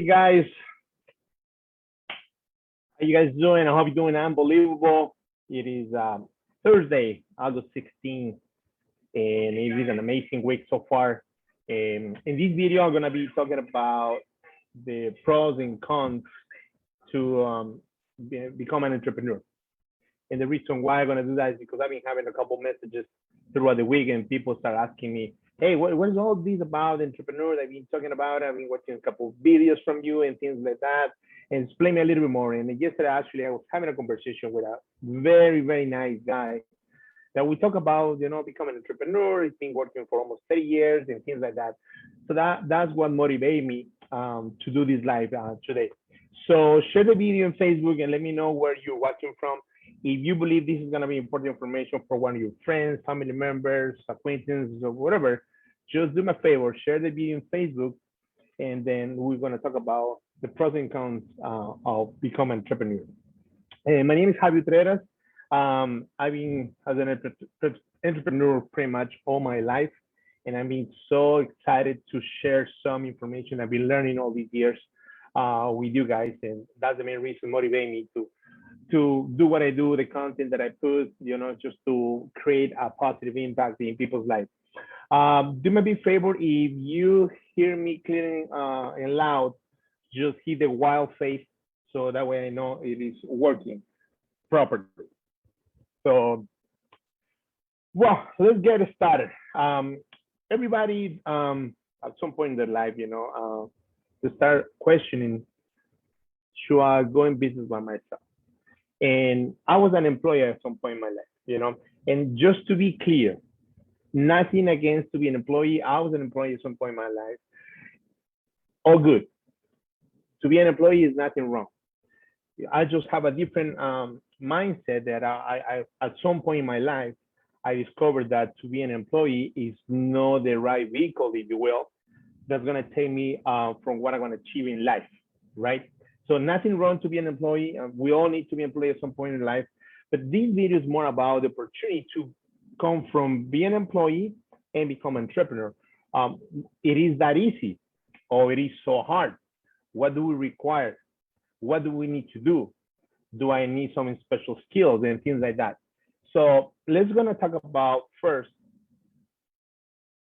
Hey guys, how you guys doing? I hope you're doing unbelievable. It is Thursday, August 16th, and it is an amazing week so far. In this video, I'm gonna be talking about the pros and cons to become an entrepreneur. And the reason why I'm gonna do that is because I've been having a couple messages throughout the week, and people start asking me, "Hey, what is all this about entrepreneurs? I've been talking about. I've been watching a couple of videos from you and things like that." And explain me a little bit more. And yesterday, actually, I was having a conversation with a very nice guy that we talk about, becoming an entrepreneur. He's been working for almost 30 years and things like that. So that's what motivated me to do this live today. So share the video on Facebook and let me know where you're watching from. If you believe this is going to be important information for one of your friends, family members, acquaintances, or whatever, just do me a favor, share the video on Facebook, and then we're going to talk about the pros and cons of becoming an entrepreneur. My name is Javier Treras. I've been as an entrepreneur pretty much all my life, and I've been so excited to share some information I've been learning all these years with you guys, and that's the main reason motivating me to do what I do, the content that I put, just to create a positive impact in people's lives. Do me a big favor, if you hear me clear and loud, just hit the wild face so that way I know it is working properly. So, well, let's get started. Everybody, at some point in their life, to start questioning, should I go in business by myself? And I was an employee at some point in my life, and just to be clear, nothing against to be an employee. I was an employee at some point in my life. All good. To be an employee is nothing wrong. I just have a different mindset that I at some point in my life, I discovered that to be an employee is not the right vehicle, if you will, that's going to take me from what I'm going to achieve in life, right? So nothing wrong to be an employee. We all need to be employees at some point in life. But this video is more about the opportunity to come from being an employee and become an entrepreneur. It is that easy, or it is so hard. What do we require? What do we need to do? Do I need some special skills and things like that? So let's gonna talk about first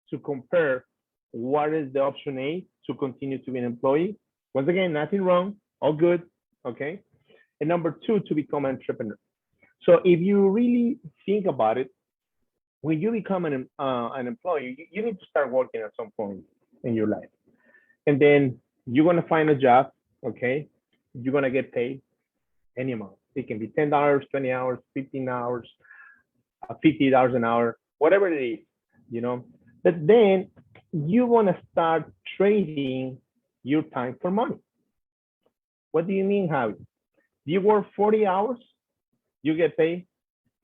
to compare what is the option A to continue to be an employee. Once again, nothing wrong, all good, okay? And number two, to become an entrepreneur. So if you really think about it, when you become an employee, you need to start working at some point in your life. And then you're gonna find a job, okay? You're gonna get paid any amount. It can be $10, 20 hours, 15 hours, $50 an hour, whatever it is, But then you wanna start trading your time for money. What do you mean, Javi? You work 40 hours, you get paid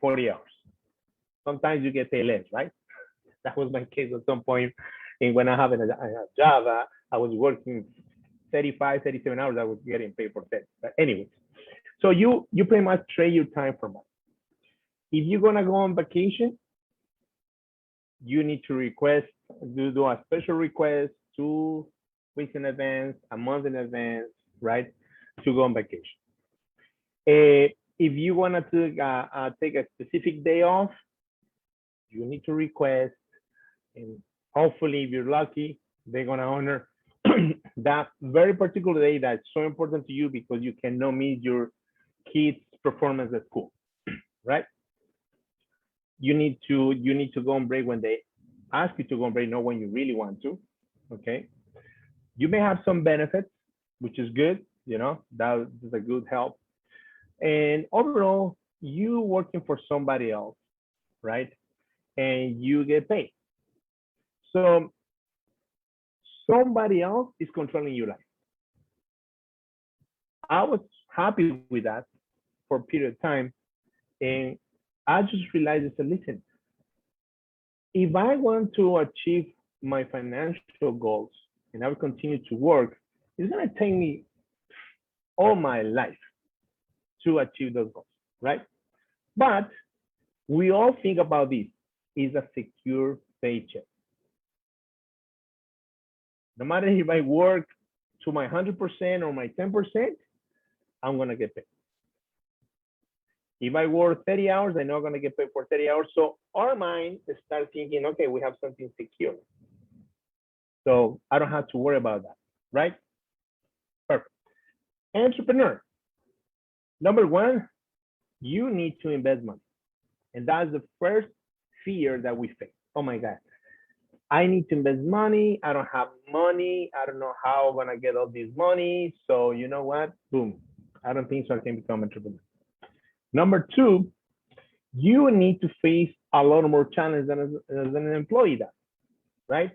40 hours. Sometimes you get paid less, right? That was my case at some point. And when I have a job, I was working 35, 37 hours, I was getting paid for 10. But anyways, so you pretty much trade your time for money. If you're gonna go on vacation, you need to do a special request 2 weeks in advance, a month in advance, right? To go on vacation. If you want to take a specific day off, you need to request, and hopefully, if you're lucky, they're gonna honor that very particular day that's so important to you because you cannot meet your kids' performance at school, right? You need to go on break when they ask you to go on break, not when you really want to, okay? You may have some benefits, which is good, that is a good help. And overall, you working for somebody else, right? And you get paid. So somebody else is controlling your life. I was happy with that for a period of time. And I just realized, I said, listen, if I want to achieve my financial goals and I will continue to work, it's going to take me all my life to achieve those goals, right? But we all think about this is a secure paycheck. No matter if I work to my 100% or my 10%, I'm gonna get paid. If I work 30 hours, I know I'm gonna get paid for 30 hours. So our mind starts thinking, okay, we have something secure. So I don't have to worry about that, right? Perfect. Entrepreneur. Number one, you need to invest money. And that's the first fear that we face. Oh my God, I need to invest money. I don't have money. I don't know how I'm gonna get all this money. So you know what? Boom. I don't think so I can become an entrepreneur. Number two, you need to face a lot more challenges than as an employee does, right?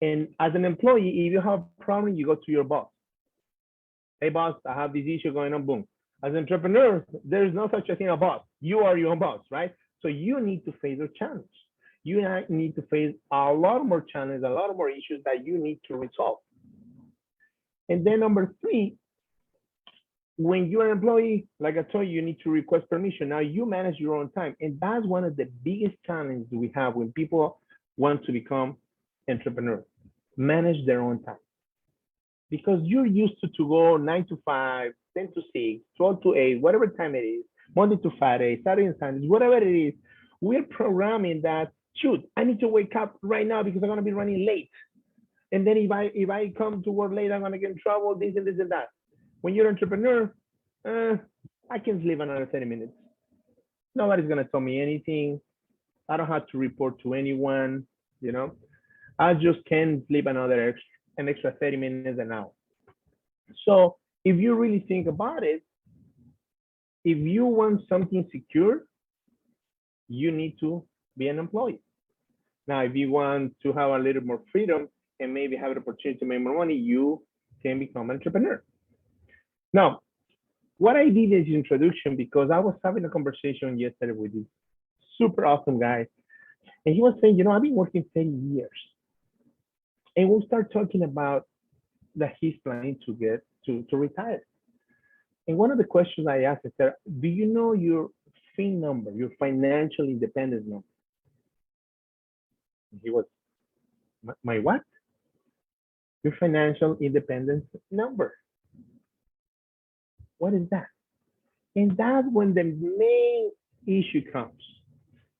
And as an employee, if you have a problem, you go to your boss. Hey boss, I have this issue going on, boom. As an entrepreneur, there's no such a thing as a boss. You are your own boss, right? So you need to face a challenge. You need to face a lot more challenges, a lot more issues that you need to resolve. And then number three, when you're an employee, like I told you, you need to request permission. Now you manage your own time. And that's one of the biggest challenges we have when people want to become entrepreneurs. Manage their own time. Because you're used to go 9 to 5, 10 to 6, 12 to 8, whatever time it is, Monday to Friday, Saturday and Sundays, whatever it is, we're programming that, shoot, I need to wake up right now because I'm gonna be running late. And then if I come to work late, I'm gonna get in trouble, this and this and that. When you're an entrepreneur, I can sleep another 30 minutes. Nobody's gonna tell me anything. I don't have to report to anyone, you know. I just can sleep an extra 30 minutes an hour. So if you really think about it, if you want something secure, you need to be an employee. Now, if you want to have a little more freedom and maybe have an opportunity to make more money, you can become an entrepreneur. Now, what I did is introduction because I was having a conversation yesterday with this super awesome guy. And he was saying, you know, I've been working 30 years. And we'll start talking about that he's planning to get to retire. And one of the questions I asked is, do you know your FIN number, your financial independence number? And he was, my what? Your financial independence number. What is that? And that's when the main issue comes.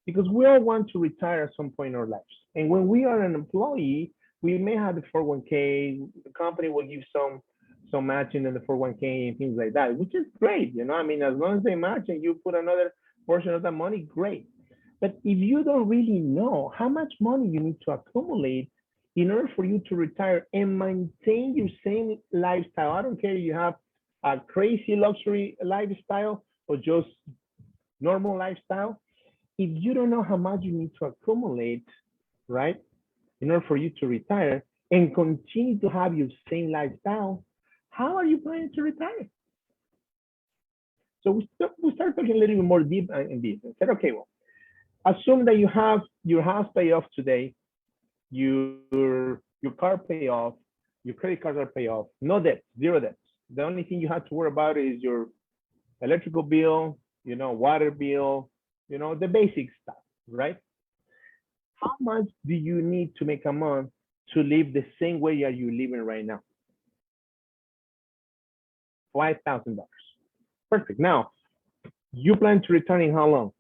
Because we all want to retire at some point in our lives. And when we are an employee, we may have the 401k, the company will give some matching in the 401k and things like that, which is great. You know, I mean, as long as they match and you put another portion of that money, great. But if you don't really know how much money you need to accumulate in order for you to retire and maintain your same lifestyle, I don't care if you have a crazy luxury lifestyle or just normal lifestyle, if you don't know how much you need to accumulate, right, in order for you to retire and continue to have your same lifestyle, how are you planning to retire? So we start talking a little bit more deep in this. I said, okay, well, assume that you have your house paid off today, your car paid off, your credit cards are paid off, no debt, zero debts. The only thing you have to worry about is your electrical bill, you know, water bill, you know, the basic stuff, right? How much do you need to make a month to live the same way that you're living right now? $5,000. Perfect. Now, you plan to return in how long?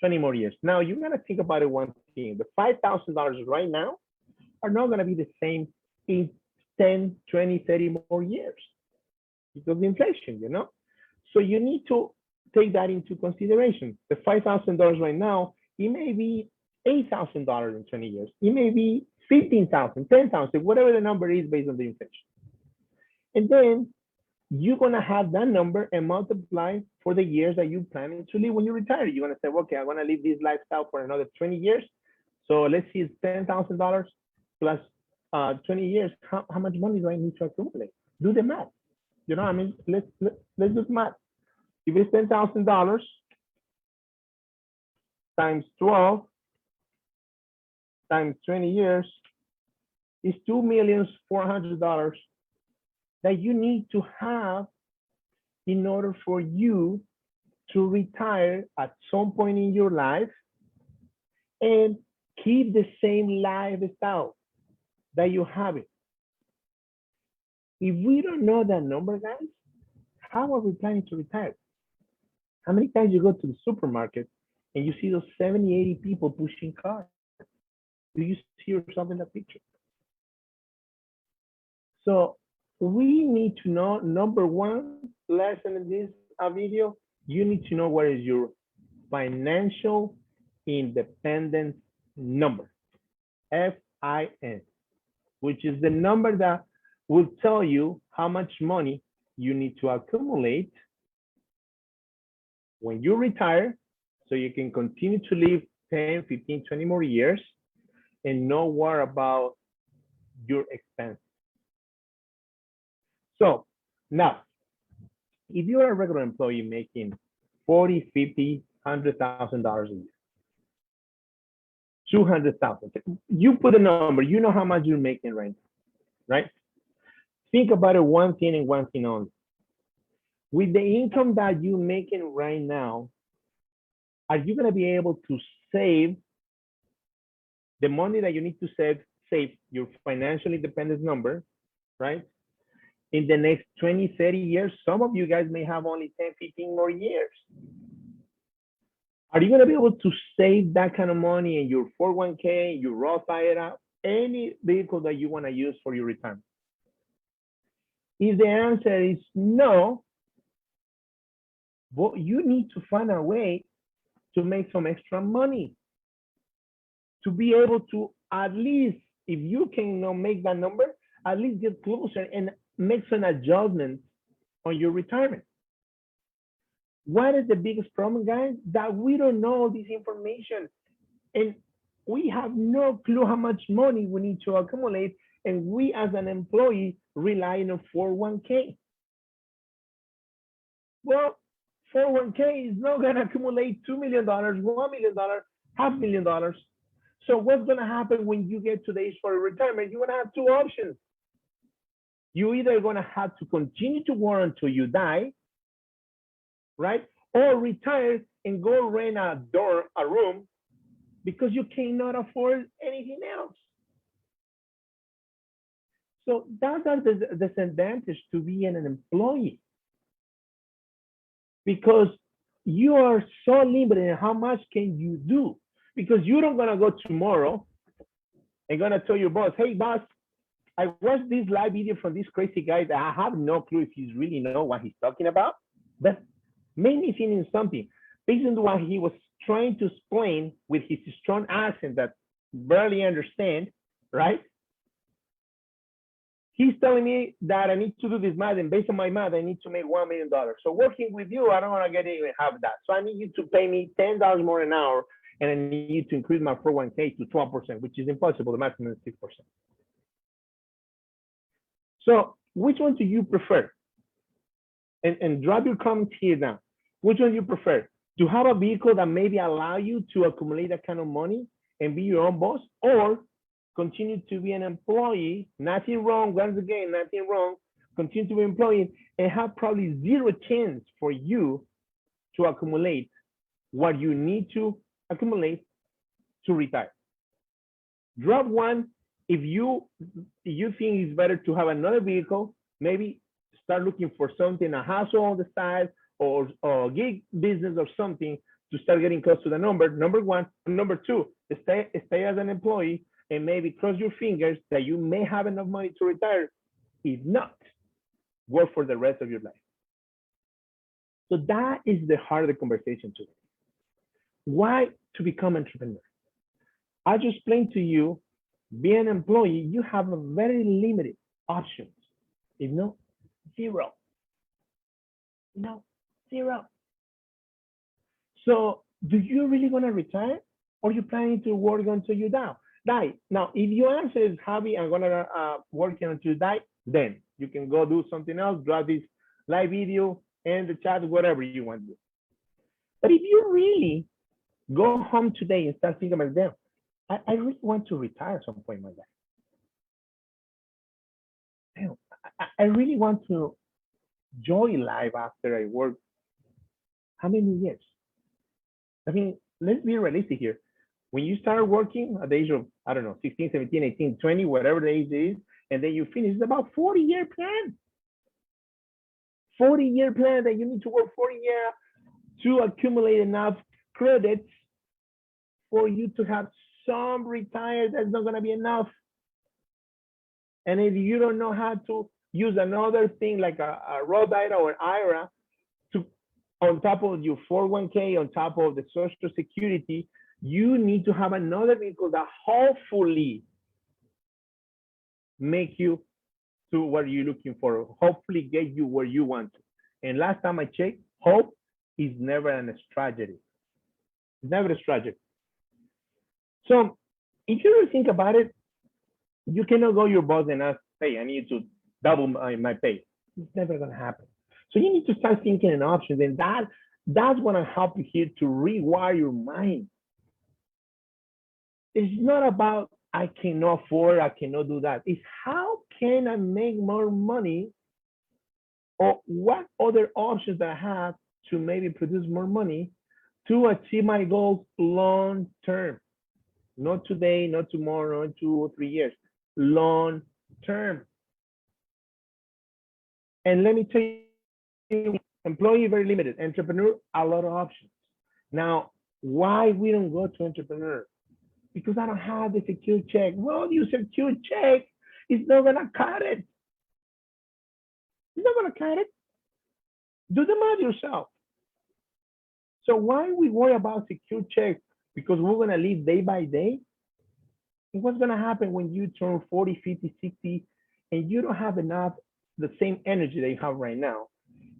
20 more years. Now, you got to think about it one thing. The $5,000 right now are not going to be the same in 10, 20, 30 more years because of inflation, you know? So you need to take that into consideration. The $5,000 right now, it may be $8,000 in 20 years. It may be 15,000, 10,000, whatever the number is based on the inflation. And then you're going to have that number and multiply for the years that you're planning to live when you retire. You're going to say, okay, I want to live this lifestyle for another 20 years. So let's see, it's $10,000 plus 20 years. How much money do I need to accumulate? Do the math. You know, I mean, let's do the math. If it's $10,000 times 12 times 20 years is $2,400,000 that you need to have in order for you to retire at some point in your life and keep the same lifestyle that you have it. If we don't know that number, guys, how are we planning to retire? How many times you go to the supermarket and you see those 70, 80 people pushing cars? Do you see yourself in that picture? So we need to know, number one lesson in this video, you need to know what is your financial independence number, FIN, which is the number that will tell you how much money you need to accumulate when you retire so you can continue to live 10, 15, 20 more years and know more about your expense. So now, if you're a regular employee making 40, 50, $100,000 a year, 200,000, you put a number, you know how much you're making right now, right? Think about it, one thing and one thing only. With the income that you're making right now, are you gonna be able to save the money that you need to save your financial independence number, right? In the next 20, 30 years, some of you guys may have only 10, 15 more years. Are you gonna be able to save that kind of money in your 401k, your Roth IRA, any vehicle that you wanna use for your retirement? If the answer is no, well, you need to find a way to make some extra money to be able to, at least if you can make that number, at least get closer and make some adjustments on your retirement. What is the biggest problem, guys? That we don't know this information and we have no clue how much money we need to accumulate, and we as an employee rely on 401k. Well, 401k is not going to accumulate $2 million, $1 million, $500,000. So what's going to happen when you get to the age for retirement? You're going to have two options. You're either going to have to continue to work until you die, right? Or retire and go rent a room because you cannot afford anything else. So that's the disadvantage to being an employee, because you are so limited in how much can you do, because you're not gonna go tomorrow and gonna tell your boss, hey boss, I watched this live video from this crazy guy that I have no clue if he's really know what he's talking about, but made me feeling something based on what he was trying to explain with his strong accent that barely understand, right? He's telling me that I need to do this math, and based on my math, I need to make $1 million. So working with you, I don't want to get even half that. So I need you to pay me $10 more an hour, and I need you to increase my 401k to 12%, which is impossible. The maximum is 6%. So which one do you prefer? And drop your comments here now. Which one do you prefer? To have a vehicle that maybe allow you to accumulate that kind of money and be your own boss, or continue to be an employee, nothing wrong, once again, nothing wrong, continue to be an employee and have probably zero chance for you to accumulate what you need to accumulate to retire. Drop one if you think it's better to have another vehicle, maybe start looking for something, a hustle on the side or gig business or something to start getting close to the number one. Number two, stay as an employee and maybe cross your fingers that you may have enough money to retire. If not, work for the rest of your life. So that is the heart of the conversation today. Why to become an entrepreneur? I just explained to you, being an employee, you have a very limited options. You know, zero. Zero. So do you really want to retire, or are you planning to work until you die? Now, if your answer is, Javi, I'm gonna work until you die, then you can go do something else, drop this live video and the chat, whatever you want to do. But if you really go home today and start thinking about them, I really want to retire at some point in my life. I really want to enjoy life after I work. How many years? I mean, let's be realistic here. When you start working at the age of, I don't know, 16, 17, 18, 20, whatever the age is, and then you finish. It's about 40-year plan. 40-year plan that you need to work 40 years to accumulate enough credits for you to have some retired. That's not going to be enough. And if you don't know how to use another thing like a Roth IRA or IRA to on top of your 401k, on top of the Social Security, you need to have another vehicle that hopefully make you to what you're looking for, hopefully get you where you want to. And last time I checked, hope is never a strategy. It's never a strategy. So if you really think about it, you cannot go your boss and ask, hey, I need to double my pay. It's never going to happen. So you need to start thinking in options, and that's going to help you here to rewire your mind. It's not about I cannot afford, I cannot do that. It's how can I make more money, or what other options that I have to maybe produce more money to achieve my goals long term. Not today, not tomorrow, not 2 or 3 years, long term. And let me tell you, employee very limited, entrepreneur a lot of options. Now, why we don't go to entrepreneur? Because I don't have the secure check. Well, your secure check is not gonna cut it. It's not gonna cut it. Do the math yourself. So why we worry about secure check? Because we're gonna live day by day. And what's gonna happen when you turn 40, 50, 60, and you don't have enough, the same energy that you have right now,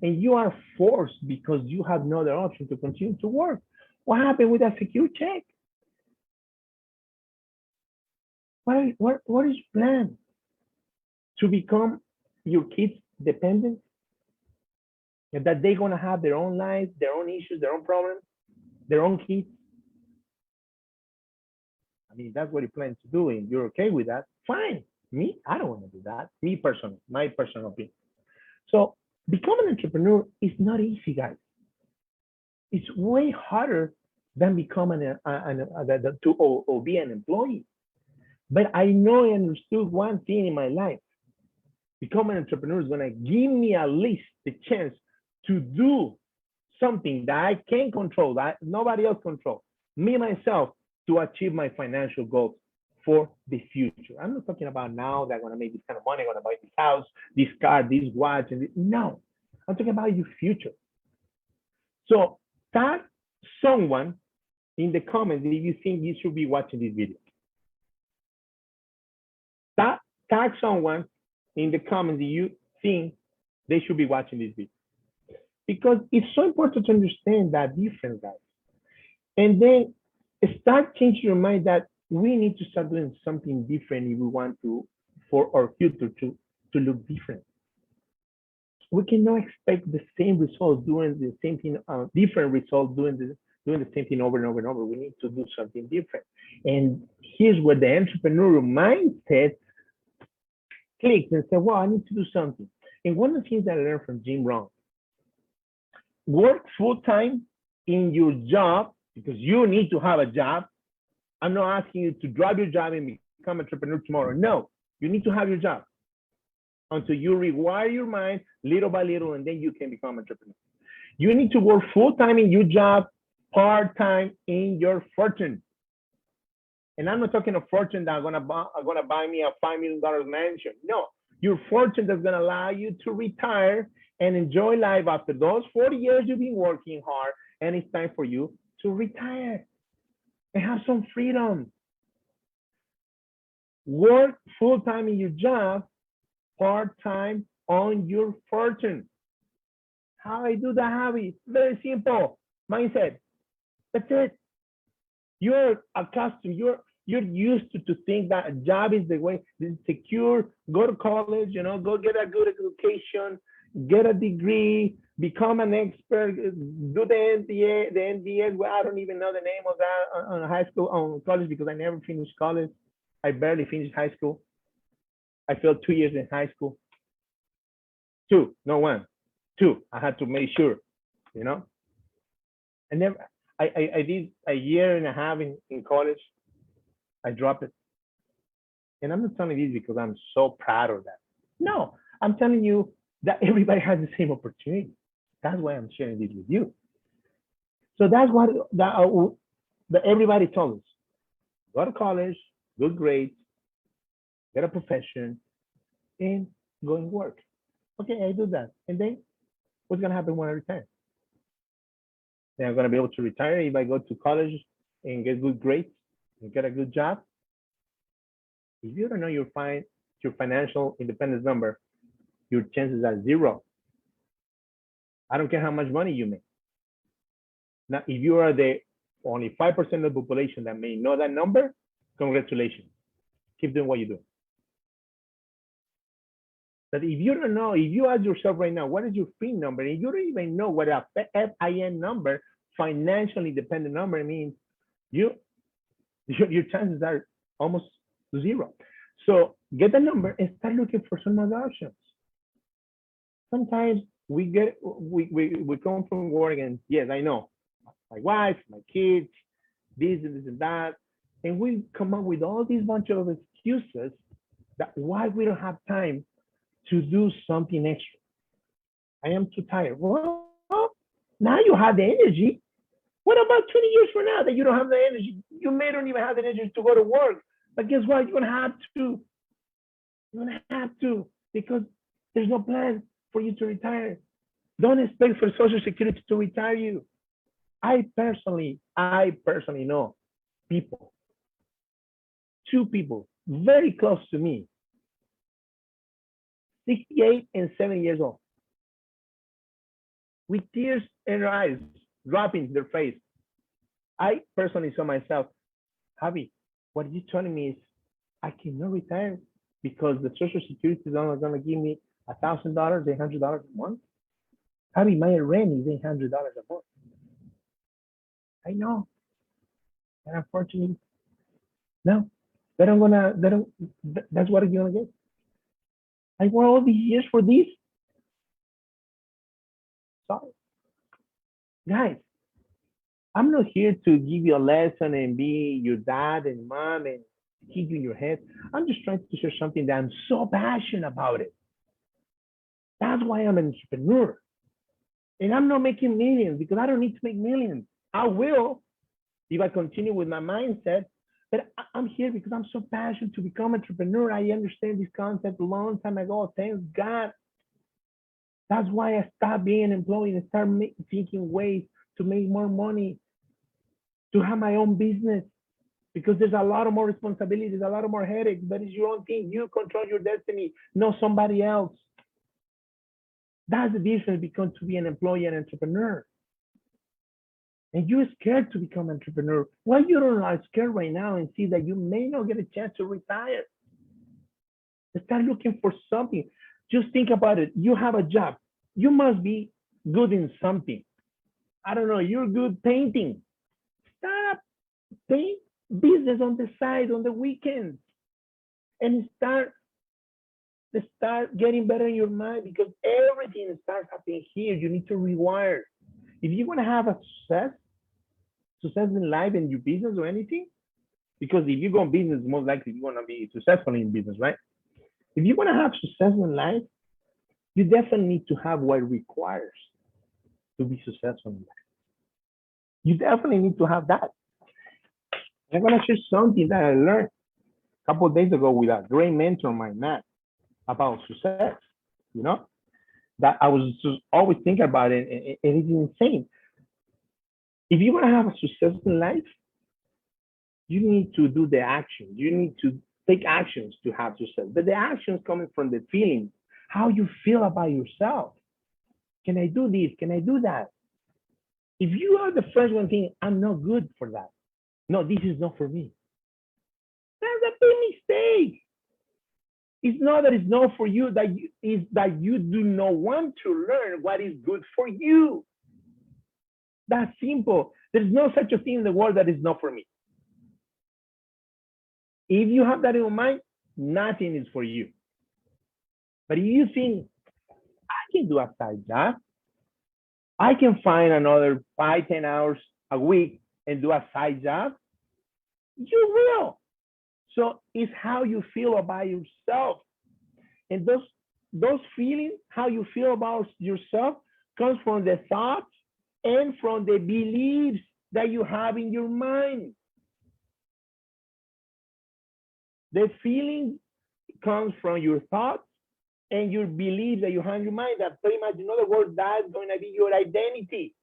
and you are forced because you have no other option to continue to work? What happened with that secure check? What is your plan? To become your kids dependent? And that they're gonna have their own lives, their own issues, their own problems, their own kids? I mean, that's what you plan to do, and you're okay with that, fine. Me, I don't want to do that. Me personally, my personal opinion. So becoming an entrepreneur is not easy, guys. It's way harder than becoming to be an employee. But I know I understood one thing in my life. Becoming an entrepreneur is gonna give me at least the chance to do something that I can control, that nobody else controls, me myself, to achieve my financial goals for the future. I'm not talking about now that I'm gonna make this kind of money, I'm gonna buy this house, this car, this watch, and this. No, I'm talking about your future. So tag someone in the comments if you think you should be watching this video. Tag someone in the comments if you think they should be watching this video. Because it's so important to understand that difference, guys. And then start changing your mind that we need to start doing something different if we want to, for our future to look different. We cannot expect the same results doing the same thing, different results doing the same thing over and over and over. We need to do something different. And here's where the entrepreneurial mindset clicks and says, well, I need to do something. And one of the things that I learned from Jim Rohn, work full-time in your job, because you need to have a job. I'm not asking you to drop your job and become an entrepreneur tomorrow. No, you need to have your job until you rewire your mind little by little, and then you can become an entrepreneur. You need to work full-time in your job, part-time in your fortune. And I'm not talking a fortune that's gonna buy me a $5 million mansion. No, your fortune that's gonna allow you to retire and enjoy life after those 40 years you've been working hard, and it's time for you to retire and have some freedom. Work full-time in your job, part-time on your fortune. How I do that, Javi? Very simple. Mindset. That's it. You're accustomed, you're used to think that a job is the way, this is secure, go to college, go get a good education, get a degree, become an expert, do the NDA. Well, I don't even know the name of that on high school, on college, because I never finished college. I barely finished high school. I failed 2 years in high school. 2, no 1, 2. I had to make sure, I did a year and a half in college. I dropped it. And I'm not telling you this because I'm so proud of that. No, I'm telling you that everybody has the same opportunity. That's why I'm sharing this with you. So that's what that everybody told us. Go to college, good grades, get a profession, and go and work. Okay, I do that. And then what's gonna happen when I retire? Then I'm gonna be able to retire if I go to college and get good grades and get a good job. If you don't know your financial independence number, your chances are zero. I don't care how much money you make. Now, if you are the only 5% of the population that may know that number, congratulations. Keep doing what you do. But if you don't know, if you ask yourself right now, what is your FIN number? And you don't even know what a FIN number, financially independent number, means, your chances are almost zero. So get the number and start looking for some other options. Sometimes we come from work and yes, I know, my wife, my kids, this and that, and we come up with all these bunch of excuses that why we don't have time to do something extra. I am too tired. Well, now you have the energy. What about 20 years from now that you don't have the energy? You may don't even have the energy to go to work. But guess what? You're gonna have to. You're gonna have to, because there's no plan for you to retire. Don't expect for Social Security to retire you. I personally know people, two people very close to me, 68 and 70 years old, with tears in their eyes, dropping their face. I personally saw myself, Javi, what you're telling me is I cannot retire because the Social Security is only going to give me $1,000, $800 a month. Javi, my rent is $800 a month. I know, and unfortunately, no, that's what you're gonna get. I worked all these years for this. Sorry, guys, I'm not here to give you a lesson and be your dad and mom and keep you in your head. I'm just trying to share something that I'm so passionate about it. That's why I'm an entrepreneur. And I'm not making millions because I don't need to make millions. I will if I continue with my mindset, but I'm here because I'm so passionate to become an entrepreneur. I understand this concept a long time ago. Thank God. That's why I stopped being an employee and started thinking ways to make more money, to have my own business, because there's a lot of more responsibilities, a lot of more headaches, but it's your own thing. You control your destiny, not somebody else. That's the difference between to be an employee and entrepreneur. And you're scared to become an entrepreneur. Why you don't are scared right now and see that you may not get a chance to retire? Start looking for something. Just think about it. You have a job. You must be good in something. I don't know, you're good painting. Start a paint business on the side, on the weekends. And start getting better in your mind, because everything starts happening here. You need to rewire. If you want to have a success in life, in your business or anything, because if you go in business, most likely you want to be successful in business, right? If you want to have success in life, you definitely need to have what it requires to be successful in life. You definitely need to have that. I'm going to share something that I learned a couple of days ago with a great mentor of mine, Matt, about success, you know, that I was just always thinking about it, and it's insane. If you want to have a success in life, you need to do the action. You need to take actions to have success. But the actions coming from the feeling, how you feel about yourself. Can I do this? Can I do that? If you are the first one thinking, I'm not good for that. No, this is not for me. That's a big mistake. It's not that it's not for you, it's that you do not want to learn what is good for you. That's simple. There's no such a thing in the world that is not for me. If you have that in your mind, nothing is for you. But if you think, I can do a side job, I can find another 5-10 hours a week and do a side job, you will. So it's how you feel about yourself. And those feelings, how you feel about yourself, comes from the thoughts and from the beliefs that you have in your mind. The feeling comes from your thoughts and your beliefs that you have in your mind. That pretty much, in other words, that's going to be your identity.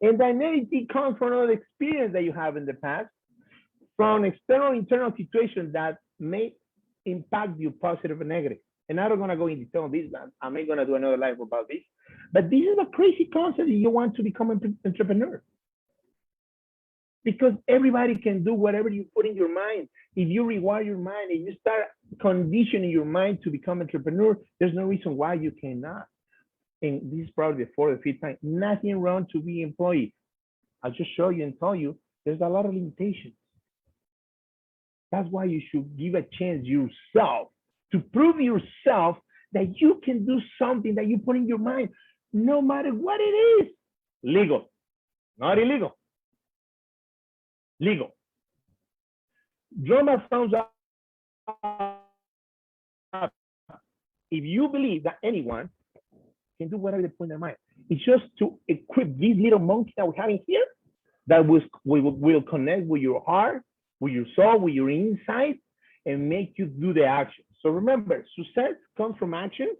And the identity comes from all the experience that you have in the past, from external, internal situations that may impact you positive or negative. And I'm not going to go into detail on this, but I'm going to do another live about this. But this is a crazy concept if you want to become an entrepreneur. Because everybody can do whatever you put in your mind. If you rewire your mind, if you start conditioning your mind to become an entrepreneur, there's no reason why you cannot. And this is probably the fourth or fifth time. Nothing wrong to be employee. I'll just show you and tell you there's a lot of limitations. That's why you should give a chance yourself to prove yourself that you can do something that you put in your mind, no matter what it is. Legal, not illegal. Legal. Drama sounds up. If you believe that anyone can do whatever they put in their mind, it's just to equip these little monkeys that we have in here that will connect with your heart, with your soul, with your inside, and make you do the action. So remember, success comes from actions.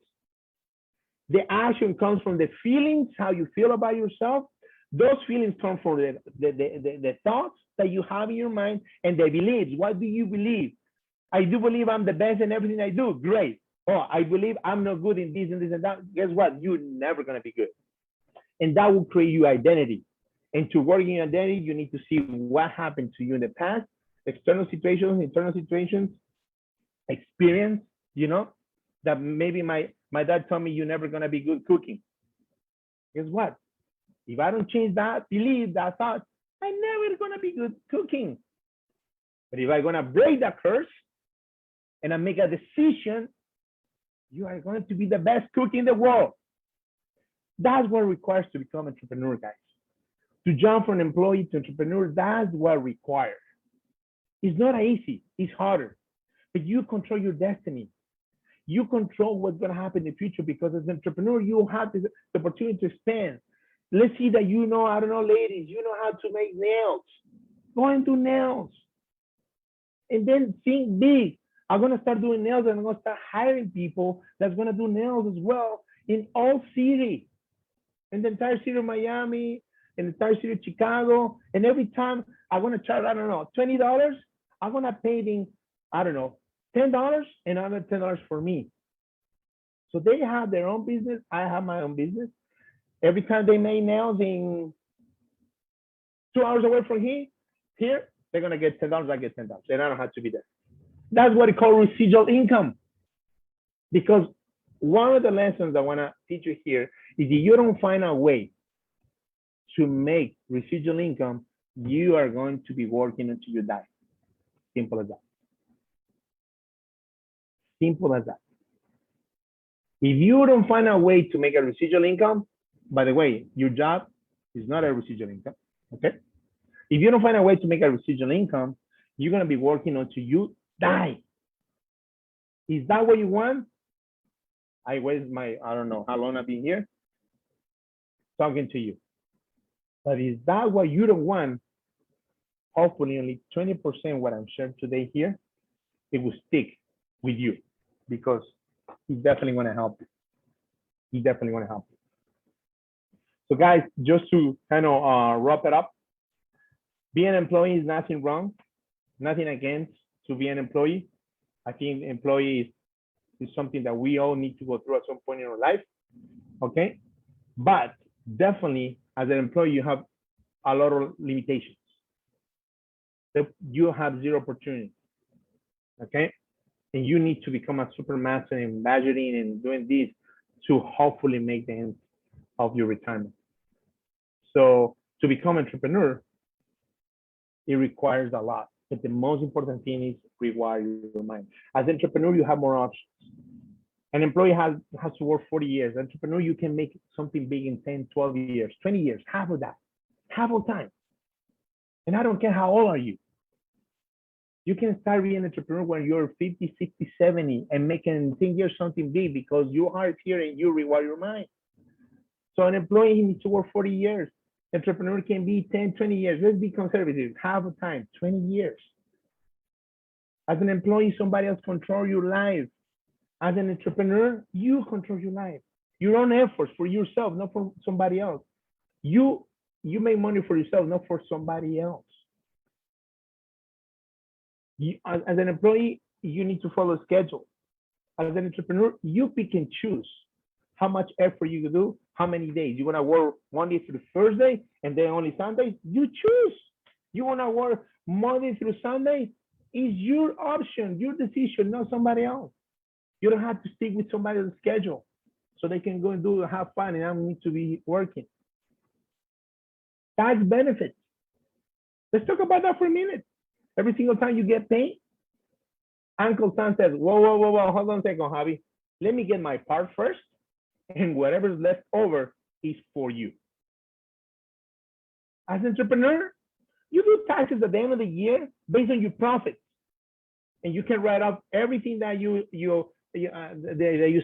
The action comes from the feelings, how you feel about yourself. Those feelings come from the thoughts that you have in your mind and the beliefs. What do you believe? I do believe I'm the best in everything I do. Great. Oh, I believe I'm not good in this and this and that. Guess what? You're never going to be good. And that will create your identity. And to work in your identity, you need to see what happened to you in the past, external situations, internal situations, experience, you know, that maybe my dad told me you're never going to be good cooking. Guess what? If I don't change that belief, that thought, I'm never going to be good cooking. But if I'm going to break that curse and I make a decision, you are going to be the best cook in the world. That's what it requires to become an entrepreneur, guys. To jump from employee to entrepreneur, that's what it requires. It's not easy, it's harder. But you control your destiny. You control what's going to happen in the future, because as an entrepreneur, you have the opportunity to expand. Let's see that you know, I don't know, ladies, you know how to make nails. Go and do nails. And then think big. I'm going to start doing nails, and I'm going to start hiring people that's going to do nails as well in all cities. In the entire city of Miami, in the entire city of Chicago. And every time I'm going to charge, I don't know, $20, I'm going to pay them, I don't know, $10 and another $10 for me. So they have their own business. I have my own business. Every time they make nails in 2 hours away from here, they're going to get $10. I get $10. And I don't have to be there. That's what we call residual income. Because one of the lessons I want to teach you here is if you don't find a way to make residual income, you are going to be working until you die. Simple as that. Simple as that. If you don't find a way to make a residual income, by the way, your job is not a residual income, okay? If you don't find a way to make a residual income, you're going to be working until you die. Is that what you want? I don't know how long I've been here talking to you. But is that what you don't want? Hopefully only 20% what I'm sharing today here, it will stick with you, because he's definitely going to help you. He's definitely going to help you. So guys, just to kind of wrap it up, being an employee is nothing wrong, nothing against to be an employee. I think employee is something that we all need to go through at some point in our life, okay? But definitely, as an employee, you have a lot of limitations. You have zero opportunity, okay? And you need to become a supermaster in budgeting and doing this to hopefully make the end of your retirement. So to become an entrepreneur, it requires a lot. But the most important thing is rewire your mind. As an entrepreneur, you have more options. An employee has to work 40 years. An entrepreneur, you can make something big in 10, 12 years, 20 years, half of that, half of time. And I don't care how old are you. You can start being an entrepreneur when you're 50, 60, 70 and making 10 years something big because you are here and you rewire your mind. So an employee needs to work 40 years. Entrepreneur can be 10, 20 years. Let's be conservative. Half the time, 20 years. As an employee, somebody else control your life. As an entrepreneur, you control your life. Your own efforts for yourself, not for somebody else. You make money for yourself, not for somebody else. As an employee, you need to follow a schedule. As an entrepreneur, you pick and choose how much effort you can do, how many days. You want to work Monday through Thursday and then only Sundays? You choose. You want to work Monday through Sunday? Is your option, your decision, not somebody else. You don't have to stick with somebody else's schedule so they can go and have fun and I don't need to be working. Tax benefits. Let's talk about that for a minute. Every single time you get paid, Uncle Sam says, whoa, hold on a second, Javi. Let me get my part first, and whatever's left over is for you. As an entrepreneur, you do taxes at the end of the year based on your profits, and you can write off everything that you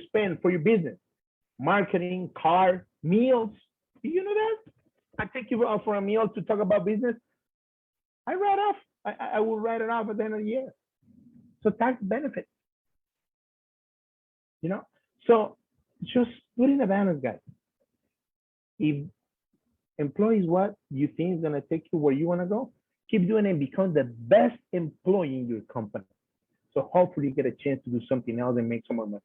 spend for your business, marketing, car, meals. Do you know that? I take you out for a meal to talk about business. I write off. I will write it off at the end of the year. So tax benefits, you know. So just put in a balance, guys. If employees what you think is gonna take you where you wanna go, keep doing it and become the best employee in your company. So hopefully you get a chance to do something else and make some more money.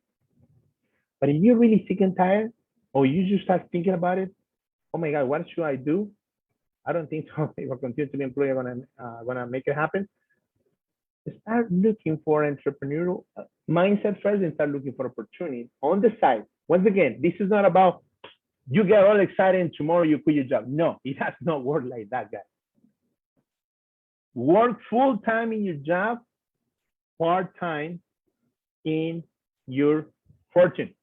But if you're really sick and tired, or you just start thinking about it, oh my God, what should I do? I don't think so. If I continue to be employee, I'm gonna make it happen. Start looking for entrepreneurial mindset first and start looking for opportunities on the side. Once again, this is not about you get all excited and tomorrow you quit your job. No, it has not worked like that, guys. Work full time in your job, part time in your fortune.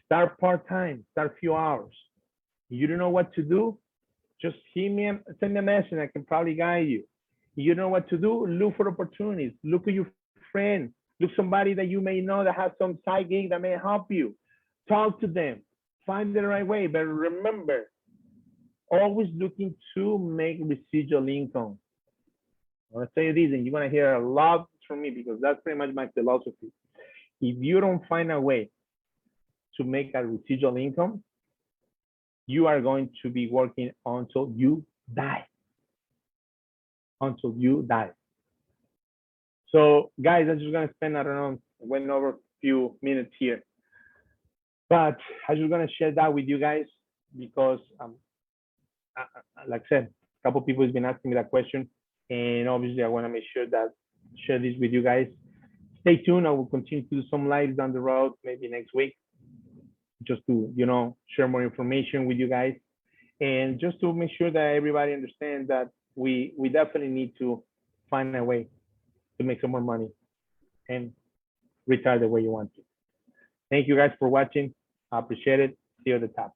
Start part time, start a few hours. You don't know what to do, just send me a message. I can probably guide you. You know what to do, look for opportunities. Look at your friend. Look somebody that you may know that has some side gig that may help you. Talk to them. Find the right way. But remember, always looking to make residual income. I want to tell you this, and you're going to hear a lot from me because that's pretty much my philosophy. If you don't find a way to make a residual income, you are going to be working until you die. Until you die. So guys, I'm just gonna spend, I don't know, went over a few minutes here. But I'm just gonna share that with you guys because like I said, a couple of people have been asking me that question. And obviously I wanna make sure that share this with you guys. Stay tuned, I will continue to do some lives down the road, maybe next week, just to, you know, share more information with you guys. And just to make sure that everybody understands that we definitely need to find a way to make some more money and retire the way you want to. Thank you guys for watching. I appreciate it. See you at the top.